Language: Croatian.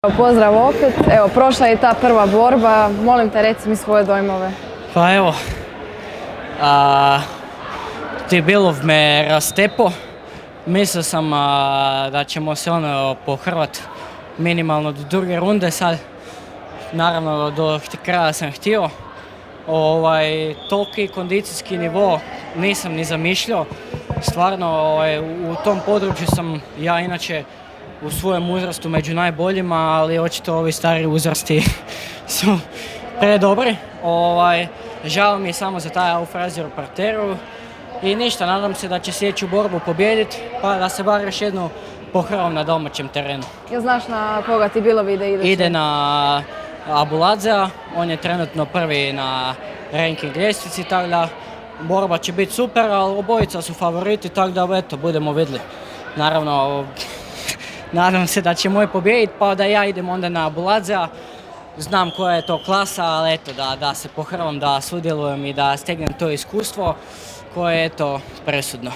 Pozdrav opet, evo prošla je ta prva borba, molim te reci mi svoje dojmove. Pa evo, Tibilov me rastepo, mislio sam da ćemo se pohrvat minimalno do druge runde sad, naravno do kraja sam htio. Toliki kondicijski nivo nisam ni zamišljao, stvarno u tom području sam ja inače u svojem uzrastu među najboljima, ali očito ovi stari uzrasti su predobri. Žao mi je samo za taj Aufreizer u parteru i ništa, nadam se da će sljedeću borbu pobijediti, pa da se bar još jednu pohrvam na domaćem terenu. Jel znaš na koga Tibilov ide? Ide na Abuladzea, on je trenutno prvi na ranking ljestvici, tako da borba će biti super, ali obojica su favoriti, tako da eto, budemo vidjeli. Naravno, nadam se da će moj pobijediti, pa da ja idem onda na Abuladzea. Znam koja je to klasa, ali eto, da se pohrvam, da sudjelujem i da stegnem to iskustvo koje je eto presudno.